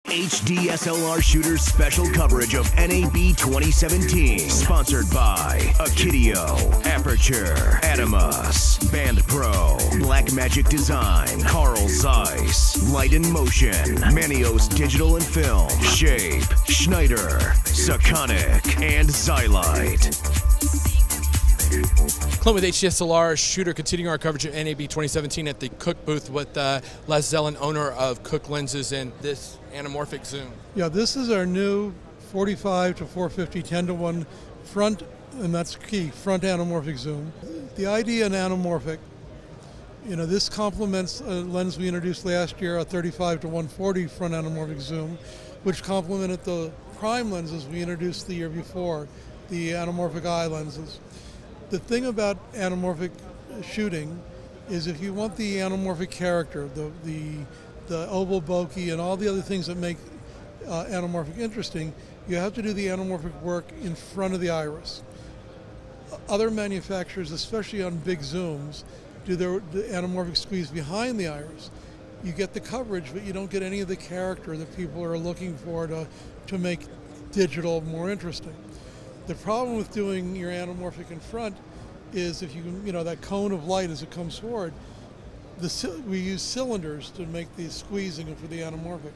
HD SLR Shooters special coverage of NAB 2017. Sponsored by Akidio, Aperture, Adamus, Band Pro, Blackmagic Design, Carl Zeiss, Light in Motion, Manios Digital and Film, Shape, Schneider, Sakonic, and Xylite. Clint with HDSLR Shooter, continuing our coverage of NAB 2017 at the Cooke booth with Les Zellen, owner of Cooke Lenses, and this anamorphic zoom. Yeah, this is our new 45 to 450 10-to-1 front, and that's key, front anamorphic zoom. The idea in anamorphic, this complements a lens we introduced last year, a 35 to 140 front anamorphic zoom, which complemented the prime lenses we introduced the year before, the anamorphic eye lenses. The thing about anamorphic shooting is if you want the anamorphic character, the oval bokeh and all the other things that make anamorphic interesting, you have to do the anamorphic work in front of the iris. Other manufacturers, especially on big zooms, do the anamorphic squeeze behind the iris. You get the coverage, but you don't get any of the character that people are looking for to make digital more interesting. The problem with doing your anamorphic in front is if that cone of light as it comes forward, we use cylinders to make the squeezing for the anamorphic.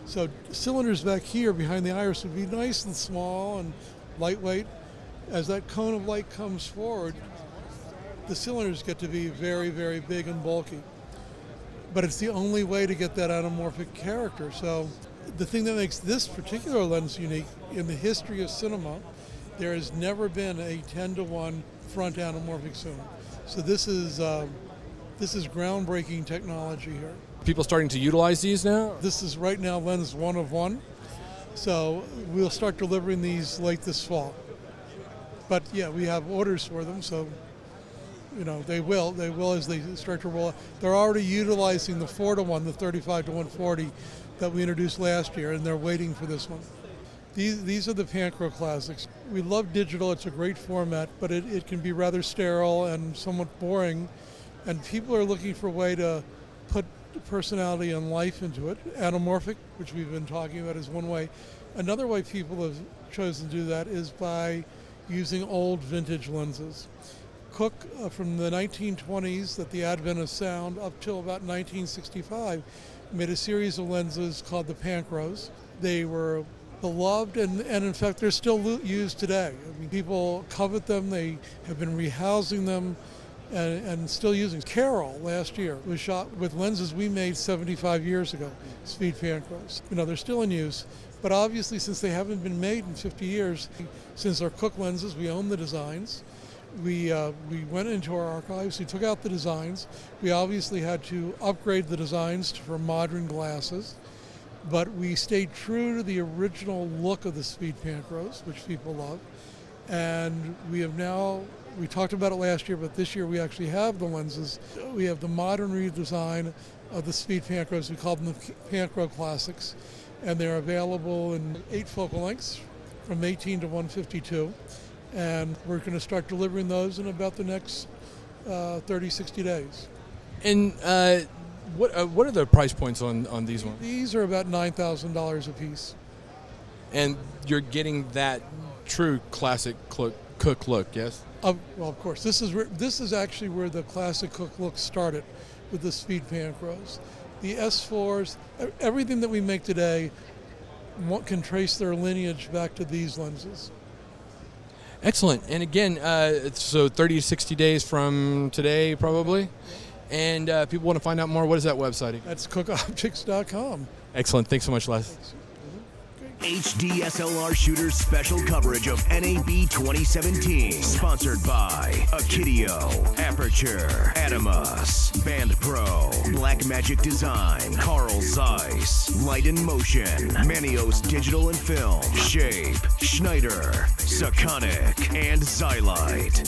So cylinders back here behind the iris would be nice and small and lightweight. As that cone of light comes forward, the cylinders get to be very, very big and bulky. But it's the only way to get that anamorphic character. So the thing that makes this particular lens unique in the history of cinema, there has never been a 10-to-1 front anamorphic zoom. So this is groundbreaking technology here. People starting to utilize these now? This is right now lens 1 of 1. So we'll start delivering these late this fall. But yeah, we have orders for them, so they will as they start to roll out. They're already utilizing the 4-to-1, the 35 to 140 that we introduced last year, and they're waiting for this one. These are the Panchro Classics. We love digital, it's a great format, but it can be rather sterile and somewhat boring, and people are looking for a way to put personality and life into it. Anamorphic, which we've been talking about, is one way. Another way people have chosen to do that is by using old vintage lenses. Cooke, from the 1920s, at the advent of sound, up till about 1965, made a series of lenses called the Panchros. They were beloved, and in fact they're still used today. I mean, people covet them, they have been rehousing them and still using them. Carol last year was shot with lenses we made 75 years ago, speed Panchros. They're still in use, but obviously since they haven't been made in 50 years, since our Cooke lenses, we own the designs. We went into our archives, we took out the designs. We obviously had to upgrade the designs for modern glasses. But we stayed true to the original look of the Speed Panchros, which people love. And we talked about it last year, but this year we actually have the lenses. We have the modern redesign of the Speed Panchros. We call them the Panchro Classics. And they're available in 8 focal lengths from 18 to 152. And we're going to start delivering those in about the next 30, 60 days. And what are the price points on these ones? These are about $9,000 a piece. And you're getting that true classic Cooke look, yes? Well, of course. This is actually where the classic Cooke look started, with the Speed Panchros. The S4s, everything that we make today can trace their lineage back to these lenses. Excellent. And again, so 30 to 60 days from today, probably? And people want to find out more, what is that website again? That's cookeoptics.com. Excellent. Thanks so much, Les. HDSLR Shooters special coverage of NAB 2017. Sponsored by Akidio, Aperture, Adamus, Band Pro, Blackmagic Design, Carl Zeiss, Light in Motion, Manios Digital and Film, Shape, Schneider, Sakonic, and Xylite.